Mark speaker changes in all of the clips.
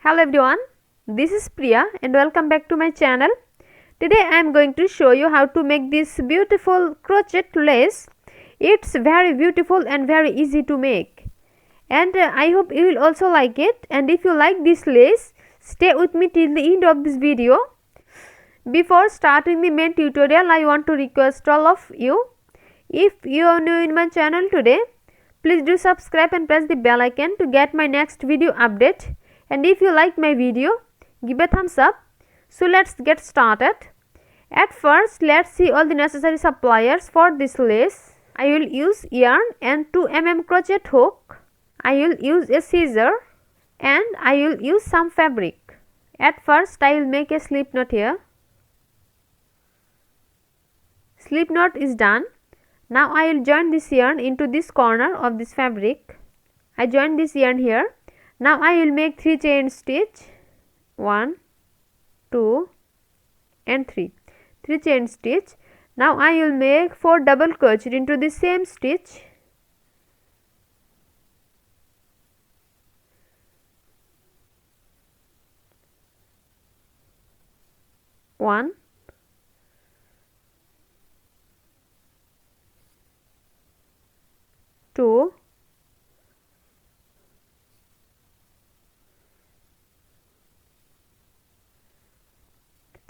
Speaker 1: Hello everyone, this is Priya and welcome back to my channel. Today I am going to show you how to make this beautiful crochet lace. It's very beautiful and very easy to make. And I hope you will also like it, and if you like this lace, stay with me till the end of this video. Before starting the main tutorial, I want to request all of you, if you are new in my channel today, please do subscribe and press the bell icon to get my next video update. And if you like my video, give a thumbs up. So let's get started. At first, let's see all the necessary supplies for this lace. I will use yarn and 2 mm crochet hook. I will use a scissor and I will use some fabric. At first, I will make a slip knot here. Slip knot is done. Now I will join this yarn into this corner of this fabric. I join this yarn here. Now I will make 3 chain stitch, 1, 2 and 3 chain stitch. Now I will make 4 double crochet into the same stitch. One, two,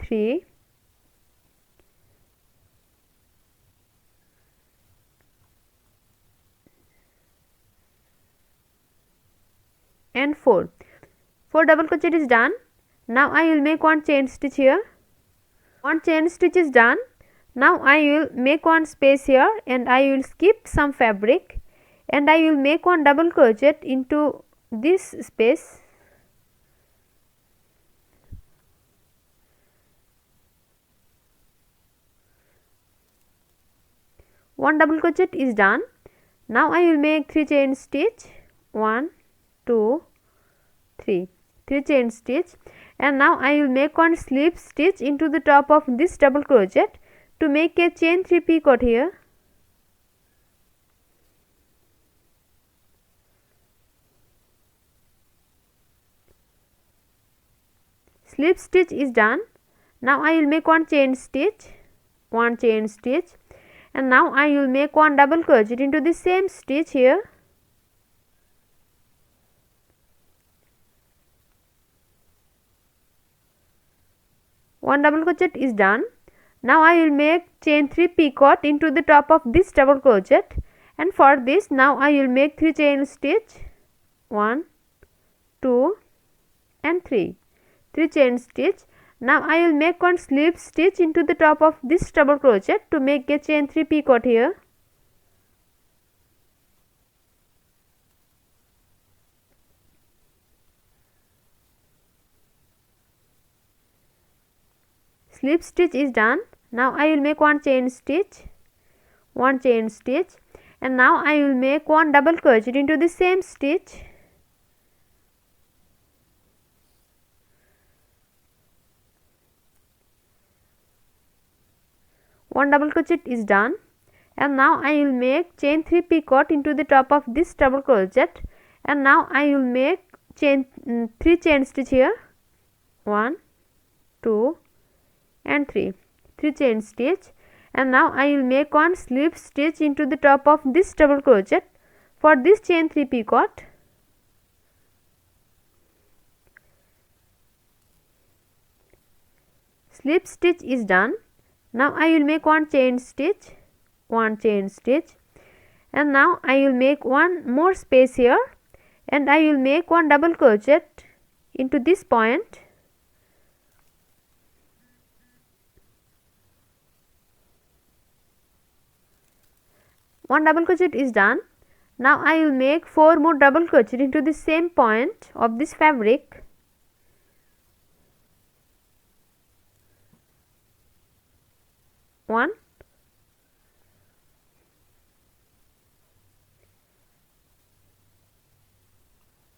Speaker 1: three, and 4. 4 double crochet is done. Now I will make 1 chain stitch here. 1 chain stitch is done. Now I will make 1 space here and I will skip some fabric and I will make 1 double crochet into this space. One double crochet is done. Now I will make 3 chain stitch, 1, 2, 3 chain stitch, and now I will make 1 slip stitch into the top of this double crochet to make a chain 3 picot here. Slip stitch is done. Now I will make 1 chain stitch, 1 chain stitch, and now I will make 1 double crochet into the same stitch here. One double crochet is done. Now I will make chain 3 picot into the top of this double crochet, and for this now I will make 3 chain stitch, 1, 2 and 3 chain stitch. Now I will make 1 slip stitch into the top of this double crochet to make a chain 3 picot here. Slip stitch is done. Now I will make 1 chain stitch, 1 chain stitch, and now I will make 1 double crochet into the same stitch. One double crochet is done, and now I will make chain 3 picot into the top of this double crochet, and now I will make 3 chain stitch here, 1, 2 and 3 chain stitch, and now I will make 1 slip stitch into the top of this double crochet for this chain 3 picot. Slip stitch is done. Now I will make 1 chain stitch, 1 chain stitch, and now I will make 1 more space here and I will make 1 double crochet into this point. One double crochet is done. Now I will make 4 more double crochet into the same point of this fabric. One,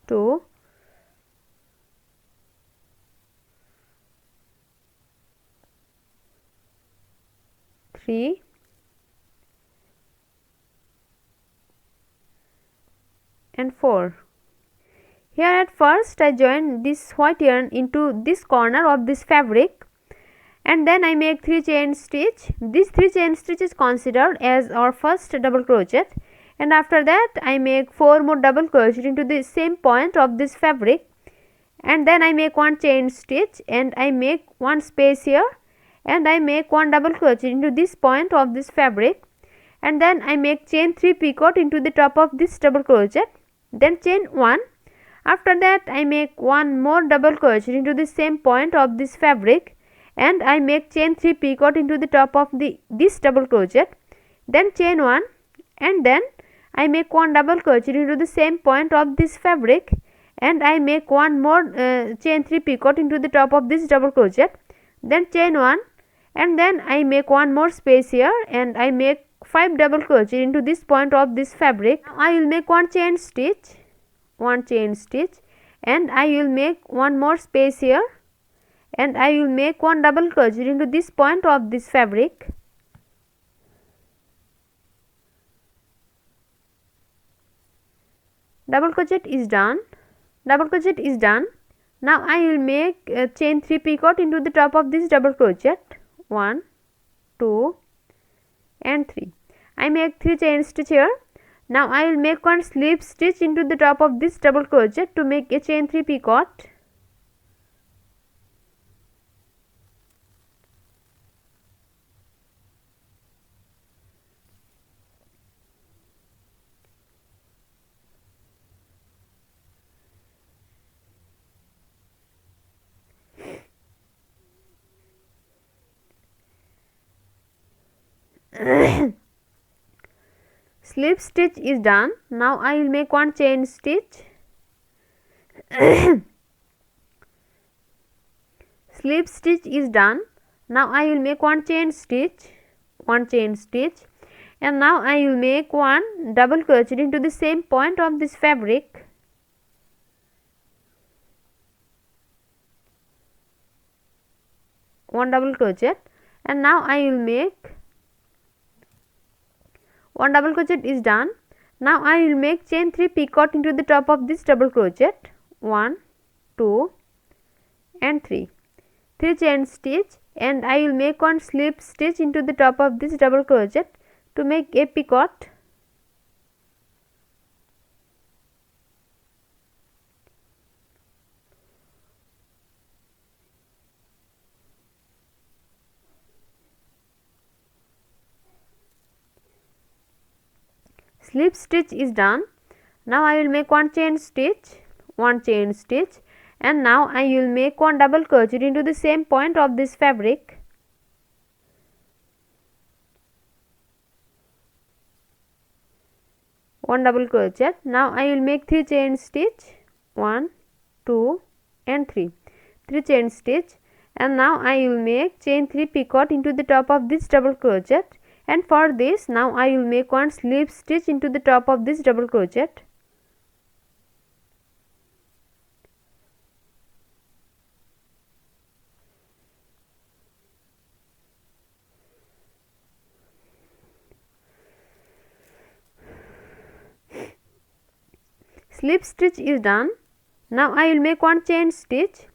Speaker 1: two, three, and 4. Here at first I join this white yarn into this corner of this fabric, and then I make 3 chain stitch. This 3 chain stitch is considered as our first double crochet, and after that I make 4 more double crochet into the same point of this fabric, and then I make 1 chain stitch and I make 1 space here, and I make 1 double crochet into this point of this fabric, and then I make chain 3 picot into the top of this double crochet, then chain 1. After that I make 1 more double crochet into the same point of this fabric, and I make chain 3 picot into the top of this double crochet, then chain 1, and then I make 1 double crochet into the same point of this fabric, and I make 1 more chain 3 picot into the top of this double crochet, then chain 1, and then I make 1 more space here, and I make 5 double crochet into this point of this fabric. Now I will make 1 chain stitch, and I will make 1 more space here, and I will make 1 double crochet into this point of this fabric. Double crochet is done. Now I will make chain 3 picot into the top of this double crochet, 1, 2 and 3. I make 3 chain stitch here. Now I will make 1 slip stitch into the top of this double crochet to make a chain 3 picot. Slip stitch is done. Now I will make 1 chain stitch. Slip stitch is done. Now I will make 1 chain stitch, and now I will make 1 double crochet into the same point of this fabric. One double crochet, and now I will make 1 double crochet is done. Now I will make chain 3 picot into the top of this double crochet, 1, 2 and 3. 3 chain stitch, and I will make 1 slip stitch into the top of this double crochet to make a picot. Slip stitch is done. Now I will make 1 chain stitch, and now I will make 1 double crochet into the same point of this fabric. One double crochet. Now I will make 3 chain stitch, 1, 2 and 3. 3 chain stitch, and now I will make chain 3 picot into the top of this double crochet, and for this now I will make 1 slip stitch into the top of this double crochet. Slip stitch is done. Now I will make 1 chain stitch,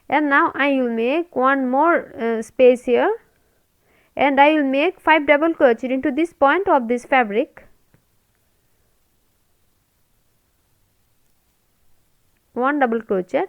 Speaker 1: and now I will make 1 more space here, and I will make 5 double crochet into this point of this fabric. 1 double crochet,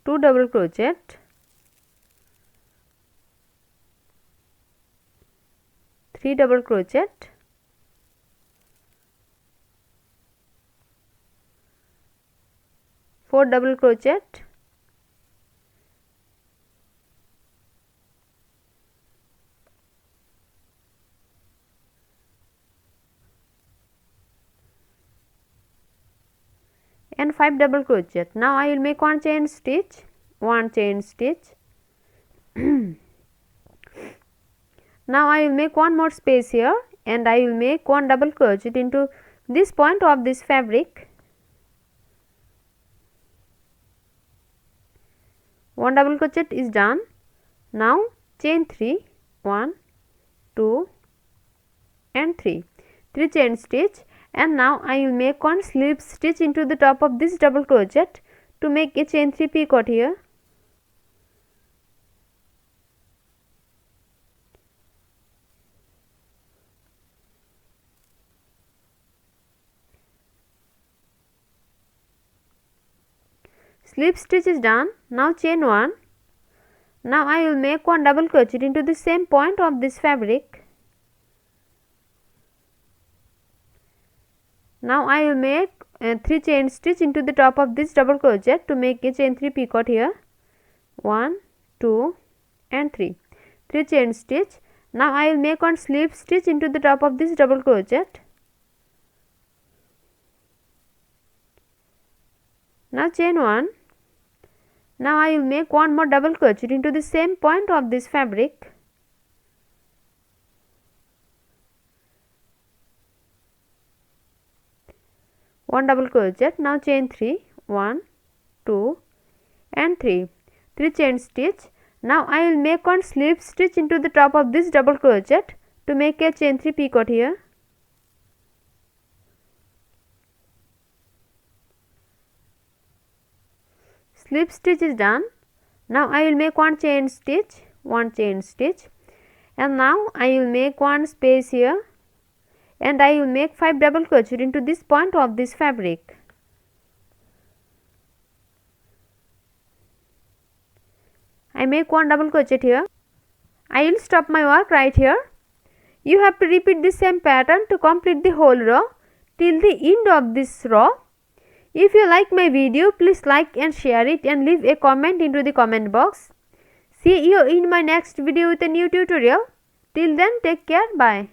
Speaker 1: two double crochet, three double crochet, 4 double crochet, and 5 double crochet. Now I will make one chain stitch, one chain stitch. Now I will make one more space here and I will make one double crochet into this point of this fabric. One double crochet is done. Now chain 3, 1, 2 and 3 chain stitch, and now I will make one slip stitch into the top of this double crochet to make a chain 3 picot here. Slip stitch is done. Now chain 1. Now I will make one double crochet into the same point of this fabric. Now I will make 3 chain stitch into the top of this double crochet to make a chain 3 picot here. 1, 2 and 3 chain stitch. Now I will make one slip stitch into the top of this double crochet. Now chain 1. Now I will make one more double crochet into the same point of this fabric. One double crochet. Now chain 3, 1, 2 and 3 chain stitch. Now I will make one slip stitch into the top of this double crochet to make a chain 3 picot here. Slip stitch is done. Now I will make one chain stitch, and now I will make one space here and I will make 5 double crochet into this point of this fabric. I make one double crochet here. I will stop my work right here. You have to repeat the same pattern to complete the whole row till the end of this row. If you like my video, please like and share it and leave a comment into the comment box. See you in my next video with a new tutorial. Till then, take care. Bye.